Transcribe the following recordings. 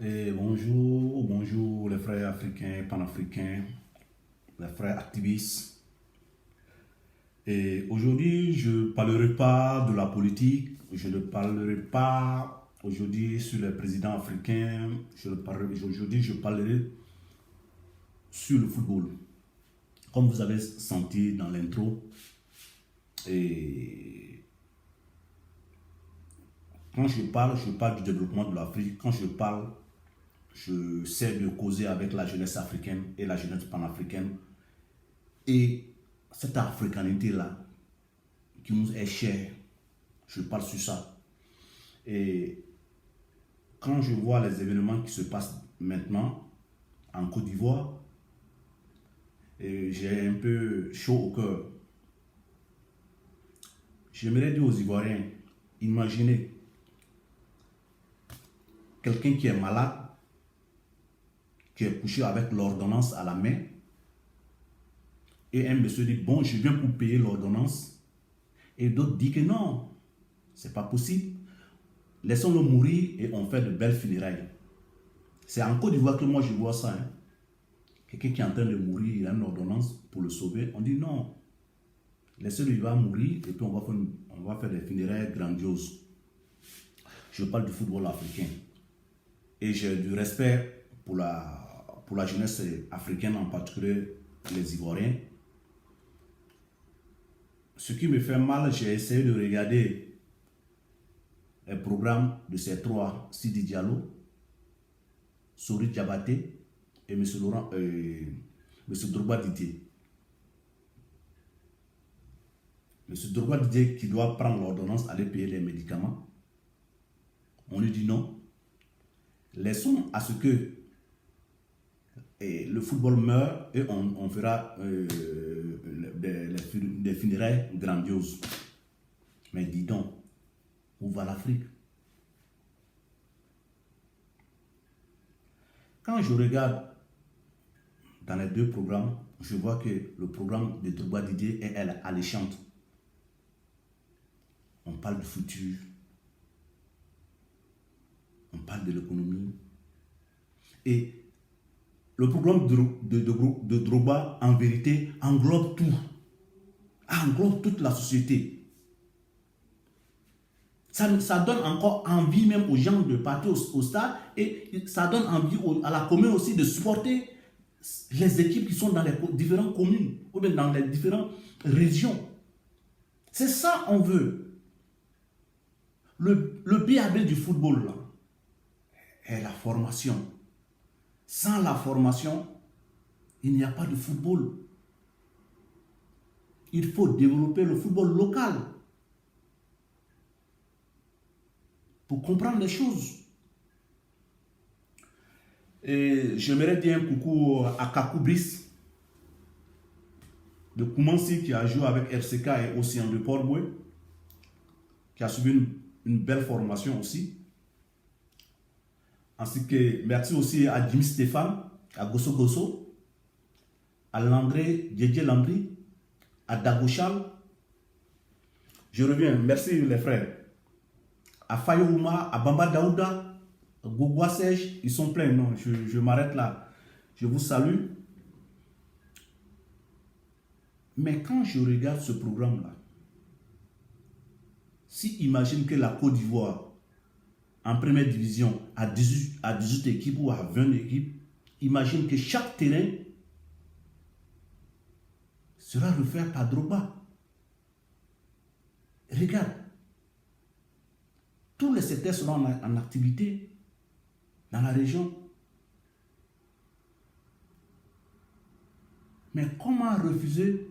Et bonjour, bonjour les frères africains, panafricains, les frères activistes. Et aujourd'hui, je ne parlerai pas de la politique, je ne parlerai pas aujourd'hui sur les présidents africains, aujourd'hui je parlerai sur le football. Comme vous avez senti dans l'intro, et quand je parle du développement de l'Afrique. Quand je parle, je sais de causer avec la jeunesse africaine et la jeunesse panafricaine. Et cette africanité-là, qui nous est chère, je parle sur ça. Et quand je vois les événements qui se passent maintenant en Côte d'Ivoire, j'ai un peu chaud au cœur. J'aimerais dire aux Ivoiriens, imaginez quelqu'un qui est malade, qui est couché avec l'ordonnance à la main, et un monsieur dit, bon, je viens pour payer l'ordonnance, et d'autres disent que non, c'est pas possible. Laissons-le mourir et on fait de belles funérailles. C'est en Côte d'Ivoire que moi je vois ça. Hein. Quelqu'un qui est en train de mourir, il a une ordonnance pour le sauver. On dit non, laissez-le, il va mourir et puis on va faire des funérailles grandioses. Je parle du football africain. Et j'ai du respect pour la jeunesse africaine, en particulier les Ivoiriens. Ce qui me fait mal, j'ai essayé de regarder les programmes de ces trois, Sidi Diallo, Sori Diabaté et M. Drogba Didier. M. Drogba Didier qui doit prendre l'ordonnance, aller payer les médicaments. On lui dit non. Laissons à ce que le football meure et on fera des funérailles grandioses. Mais dis donc, où va l'Afrique? Quand je regarde dans les deux programmes, je vois que le programme de Drogba Didier est alléchante. On parle du futur, on parle de l'économie. Et le programme de Drogba, en vérité, englobe tout. Englobe toute la société. Ça donne encore envie même aux gens de partir au stade et ça donne envie à la commune aussi de supporter les équipes qui sont dans les différentes communes ou bien dans les différentes régions. C'est ça qu'on veut. Le B.A.B du football là, est la formation. Sans la formation, il n'y a pas de football. Il faut développer le football local pour comprendre les choses. Et j'aimerais dire un coucou à Kakou Brice de Koumansi qui a joué avec RCK et Océan de Port-Boué, qui a suivi une belle formation aussi. Ainsi que merci aussi à Jimmy Stéphane, à Gosso Gosso, à Landré, Djedje Landry, à Dagochal. Je reviens, merci les frères. À Fayouma, à Bamba Daouda, à Gougoua Sèche, ils sont pleins. Non, je m'arrête là. Je vous salue. Mais quand je regarde ce programme-là, si imagine que la Côte d'Ivoire, en première division, à 18 équipes ou à 20 équipes, imagine que chaque terrain sera refait par Drogba. Regarde, tous les secteurs seront en activité dans la région. Mais comment refuser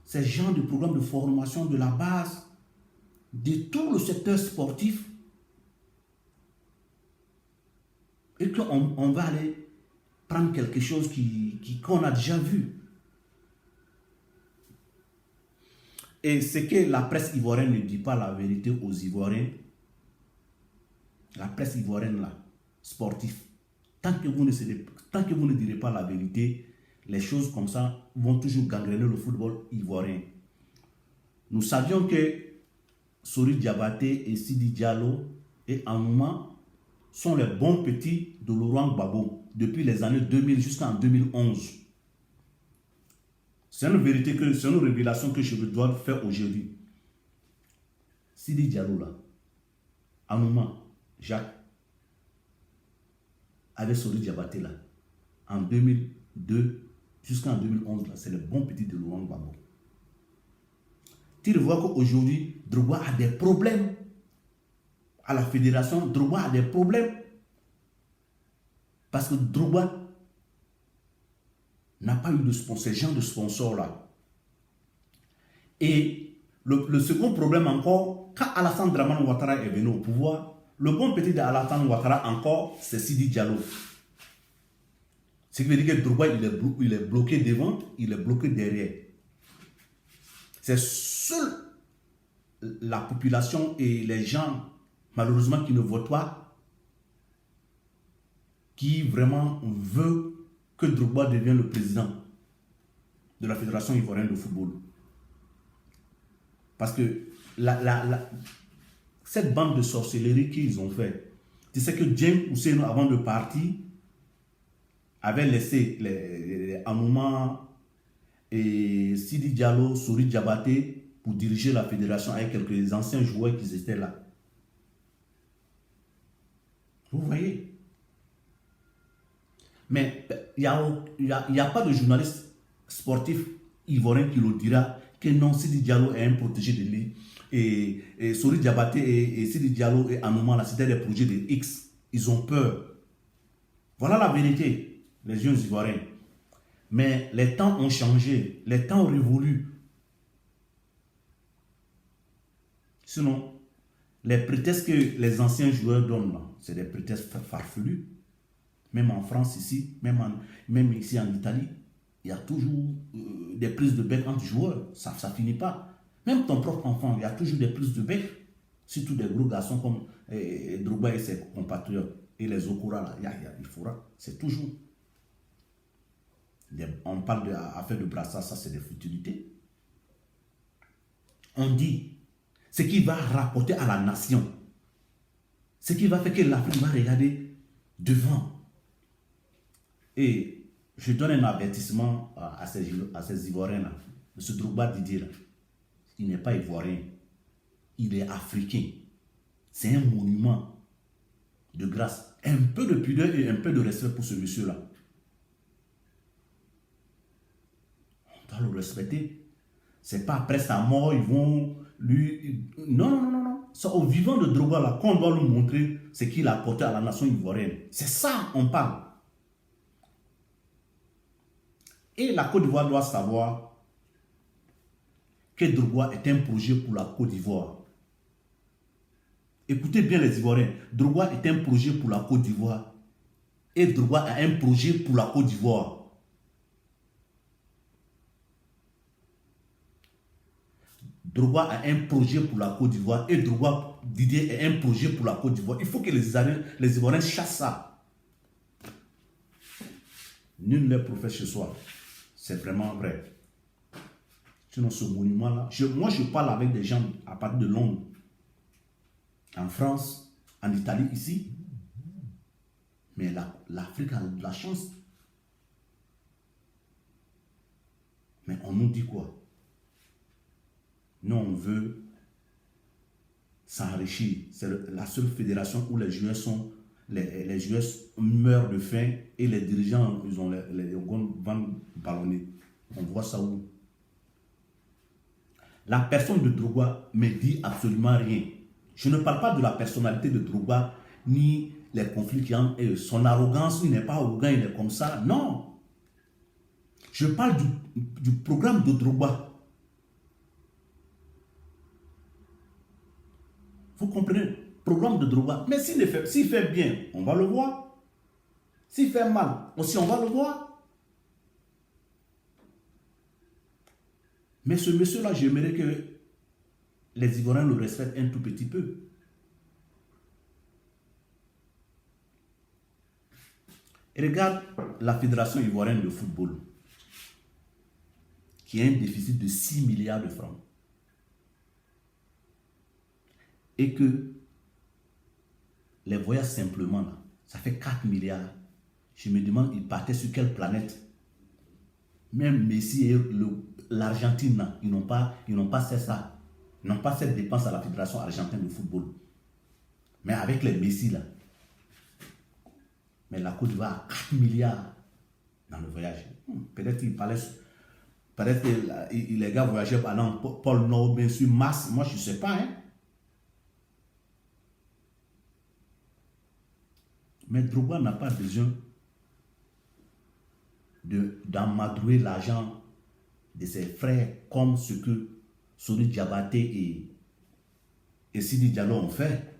ces genres de programmes de formation de la base, de tout le secteur sportif, et qu'on va aller prendre quelque chose qu'on a déjà vu. Et c'est que la presse ivoirienne ne dit pas la vérité aux Ivoiriens. La presse ivoirienne, là, sportive, tant que vous ne direz pas la vérité, les choses comme ça vont toujours gangréner le football ivoirien. Nous savions que Sori Diabaté et Sidi Diallo et Anouma sont les bons petits de Laurent Gbagbo depuis les années 2000 jusqu'en 2011. C'est une vérité, c'est une révélation que je dois faire aujourd'hui. Sidi Diallo là, Anouma, Jacques, avec Sori Diabaté là, en 2002 jusqu'en 2011 là, c'est le bon petit de Laurent Gbagbo. Tu vois qu'aujourd'hui, Drogba a des problèmes à la fédération. Drogba a des problèmes parce que Drogba n'a pas eu de sponsor, ces gens de sponsors là. Et le second problème encore, quand Alassane Dramane Ouattara est venu au pouvoir, le bon petit de Alassane Ouattara encore, c'est Sidi Diallo. Ce qui veut dire que Drogba, il est bloqué devant, il est bloqué derrière. C'est seule la population et les gens, malheureusement, qui ne votent pas, qui vraiment veut que Drogba devienne le président de la Fédération ivoirienne de football. Parce que cette bande de sorcellerie qu'ils ont fait, tu sais que James Ousseynou, avant de partir, avait laissé les Anouma et Sidi Diallo, Sori Diabaté pour diriger la fédération avec quelques anciens joueurs qui étaient là. Vous voyez? Mais il n'y a pas de journaliste sportif ivoirien qui le dira que non, Sidi Diallo est un protégé de lui. Et Sori Diabaté et Sidi Diallo et Anouma, c'était des projets de X. Ils ont peur. Voilà la vérité, les jeunes ivoiriens. Mais les temps ont changé, les temps ont révolu. Sinon, les prétextes que les anciens joueurs donnent, c'est des prétextes farfelus. Même en France ici, même ici en Italie, il y a toujours des prises de bec entre joueurs. Ça ne finit pas. Même ton propre enfant, il y a toujours des prises de bec. Surtout des gros garçons comme Drogba et ses compatriotes. Et les Okura, là, il faudra. C'est toujours. On parle d'affaires de brassage, ça c'est des futilités. On dit ce qui va rapporter à la nation, ce qui va faire que l'Afrique va regarder devant. Et je donne un avertissement à ces Ivoiriens-là. M. Drogba Didier, là, il n'est pas Ivoirien, il est africain. C'est un monument de grâce. Un peu de pudeur et un peu de respect pour ce monsieur-là. On doit le respecter. C'est pas après sa mort, ils vont lui... Non. C'est au vivant de Drogba là qu'on doit lui montrer ce qu'il a apporté à la nation ivoirienne. C'est ça on parle. Et la Côte d'Ivoire doit savoir que Drogba est un projet pour la Côte d'Ivoire. Écoutez bien les Ivoiriens. Drogba est un projet pour la Côte d'Ivoire. Et Drogba a un projet pour la Côte d'Ivoire. Drogba a un projet pour la Côte d'Ivoire et Drogba Didier est un projet pour la Côte d'Ivoire. Il faut que les Ivoiriens chassent ça. Nul n'est prophète chez soi. C'est vraiment vrai. Sinon, ce monument-là, moi je parle avec des gens à partir de Londres, en France, en Italie, ici. Mais l'Afrique a de la chance. Mais on nous dit quoi? Nous, on veut s'enrichir. C'est la seule fédération où les joueurs les joueurs meurent de faim et les dirigeants, ils ont les vont ballonner. On voit ça où? La personne de Drogba me dit absolument rien. Je ne parle pas de la personnalité de Drogba, ni les conflits qu'il y a, et son arrogance, il n'est pas arrogant, il est comme ça. Non. Je parle du programme de Drogba. Vous comprenez? Programme de Drogba. Mais s'il fait bien, on va le voir. S'il fait mal, aussi on va le voir. Mais ce monsieur-là, j'aimerais que les Ivoiriens le respectent un tout petit peu. Et regarde la Fédération ivoirienne de football, qui a un déficit de 6 milliards de francs. Et que les voyages simplement, là, ça fait 4 milliards. Je me demande, ils partaient sur quelle planète? Même Messi et l'Argentine, ils n'ont pas fait ça. Ils n'ont pas cette dépense à la Fédération argentine de football. Mais avec les Messi, là, mais la Côte d'Ivoire a 4 milliards dans le voyage. Peut-être qu'il parlait. Peut-être que les gars voyageaient pendant Paul Nord, bien sûr, Mars. Moi, je ne sais pas. Hein. Mais Drogba n'a pas besoin d'emmadrouer l'argent de ses frères comme ce que Sori Diabaté et Sidi Diallo ont fait.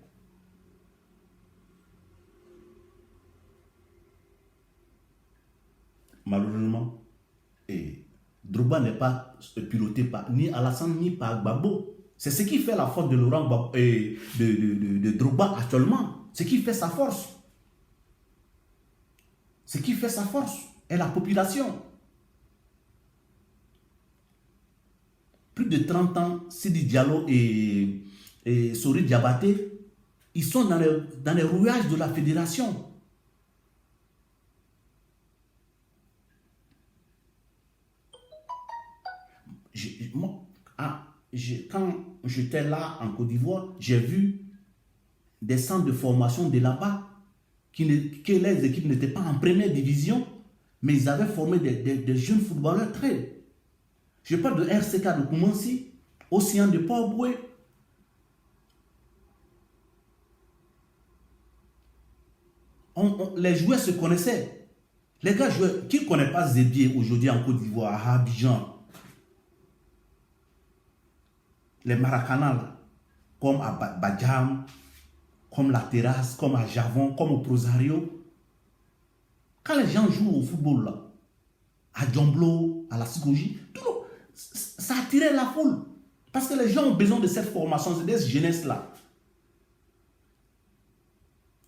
Malheureusement, Drogba n'est pas piloté par ni Alassane ni par Gbagbo. C'est ce qui fait la force de Laurent Gbagbo, de Drogba actuellement. Ce qui fait sa force. Ce qui fait sa force est la population. Plus de 30 ans, Sidi Diallo et Sori Diabaté, ils sont dans les rouages de la fédération. Quand j'étais là en Côte d'Ivoire, j'ai vu des centres de formation de là-bas que les équipes n'étaient pas en première division, mais ils avaient formé des jeunes footballeurs très. Je parle de RCK de Koumansi, Océan de Port-Boué. Les joueurs se connaissaient. Les gars jouaient. Qui ne connaît pas Zébier aujourd'hui en Côte d'Ivoire, à Abidjan? Les Maracanal, comme à Badjam, comme la Terrasse, comme à Javon, comme au Prosario. Quand les gens jouent au football, là, à Djomblo, à la Psychologie, ça attirait la foule. Parce que les gens ont besoin de cette formation, de cette jeunesse-là.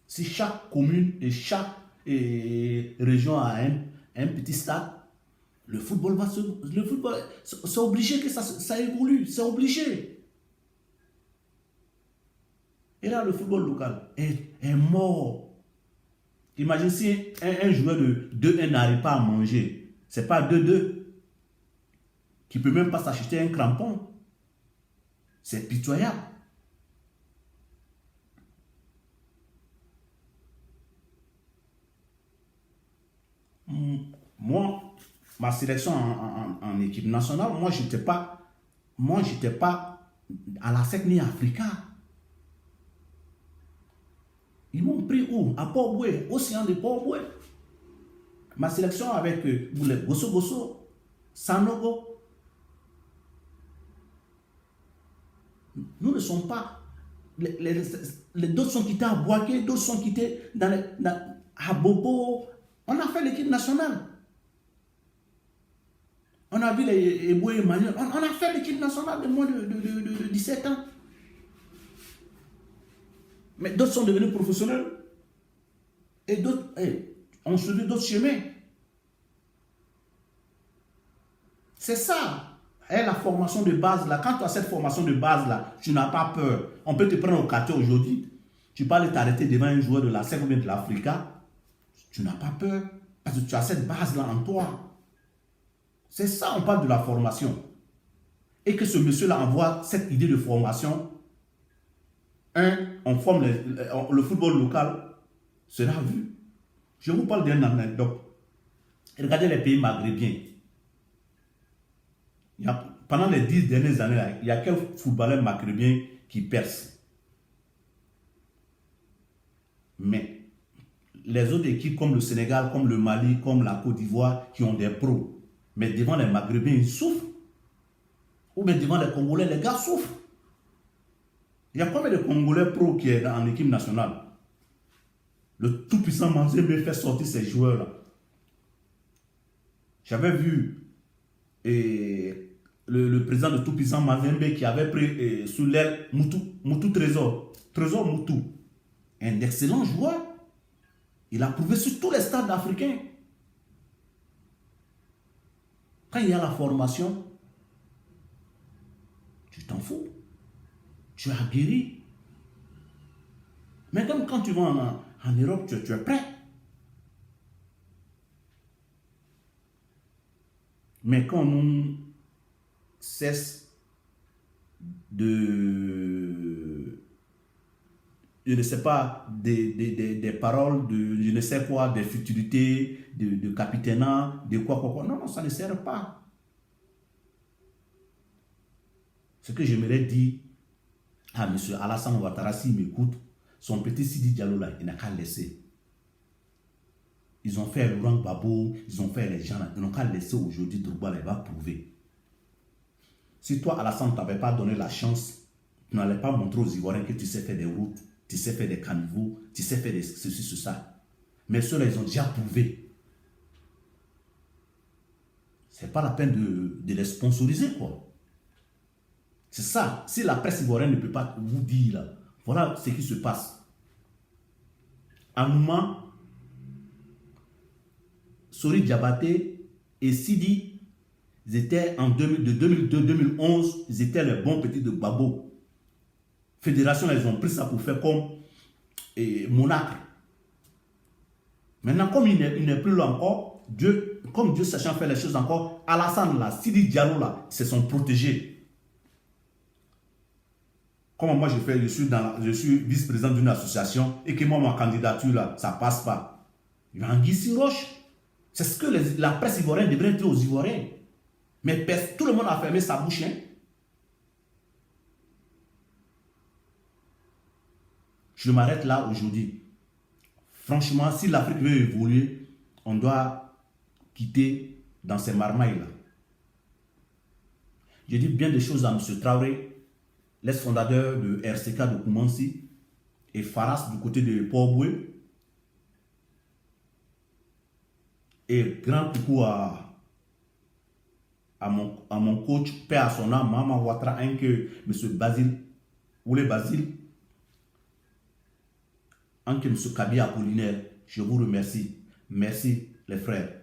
Si chaque commune et chaque région a un petit stade, le football c'est obligé que ça évolue, c'est obligé. Et là, le football local est mort. Imagine si un joueur de 2-1 n'arrive pas à manger, c'est pas 2-2, qui ne peut même pas s'acheter un crampon. C'est pitoyable. Moi, ma sélection en équipe nationale, moi, j'étais pas à la SEC ni Africa. Ils m'ont pris où? À Port-Boué, Océan de Port-Boué. Ma sélection avec Gosso Gosso, Sanogo. Nous ne sommes pas. Les d'autres sont quittés à Boaké, d'autres sont quittés à Bobo. On a fait l'équipe nationale. On a vu les Eboué Emmanuel. On a fait l'équipe nationale de moins de 17 ans. Mais d'autres sont devenus professionnels. Et d'autres ont suivi d'autres chemins. C'est ça. Et la formation de base là, quand tu as cette formation de base là, tu n'as pas peur. On peut te prendre au quartier aujourd'hui. Tu peux aller t'arrêter devant un joueur de la SEC ou bien de l'Africa. Tu n'as pas peur. Parce que tu as cette base là en toi. C'est ça, on parle de la formation. Et que ce monsieur-là envoie cette idée de formation. On forme le football local sera vu. Je vous parle d'une anecdote. Regardez les pays maghrébiens. Pendant les 10 dernières années, là, il y a quelques footballeurs maghrébins qui percent. Mais les autres équipes comme le Sénégal, comme le Mali, comme la Côte d'Ivoire, qui ont des pros, mais devant les Maghrébins, ils souffrent. Ou bien devant les Congolais, les gars souffrent. Il y a combien de Congolais pros qui est en équipe nationale? Le tout-puissant Manzembe fait sortir ces joueurs-là. J'avais vu le président de tout-puissant Manzembe qui avait pris sous l'aile Moutou Trésor. Trésor Moutou. Un excellent joueur. Il a prouvé sur tous les stades africains. Quand il y a la formation, tu t'en fous. Tu as guéri. Mais comme quand tu vas en Europe, tu es prêt. Mais quand on cesse de, je ne sais pas, des paroles de je ne sais quoi, des futilités, de capitana, de quoi. Non, non, ça ne sert pas. Ce que j'aimerais dire à M. Alassane Ouattara, s'il m'écoute, son petit Sidi Diallo là, il n'a qu'à laisser. Ils ont fait Laurent Gbagbo, ils ont fait les gens là, ils n'ont qu'à laisser aujourd'hui Drogba là, il va prouver. Si toi, Alassane, tu n'avais pas donné la chance, tu n'allais pas montrer aux Ivoiriens que tu sais faire des routes, tu sais faire des caniveaux, tu sais faire ceci, ça. Mais ceux-là, ils ont déjà prouvé. C'est pas la peine de les sponsoriser, quoi. C'est ça. Si la presse ivoirienne ne peut pas vous dire, là, voilà ce qui se passe. À un moment, Sori Diabaté et Sidi, ils étaient en 2002-2011, ils étaient les bons petits de Babo. Fédération, ils ont pris ça pour faire comme monarque. Maintenant, comme il n'est plus là encore, comme Dieu sachant faire les choses encore, Alassane là, Sidi Diallo là, se sont protégés. Comme moi je suis vice-président d'une association et que moi ma candidature là, ça passe pas. Il va en Guissi Roche. C'est ce que la presse ivoirienne devrait dire aux Ivoiriens. Mais tout le monde a fermé sa bouche. Hein? Je m'arrête là aujourd'hui. Franchement, si l'Afrique veut évoluer, on doit quitter dans ces marmailles-là. Je dis bien des choses à M. Traoré, l'ex-fondateur de RCK de Koumansi, et Faras du côté de Port-Boué. Et grand coucou à mon coach, paix à son âme, Maman Ouattara, que M. Basile, Oulé Basile, que M. Kabi Apollinaire, je vous remercie. Merci les frères.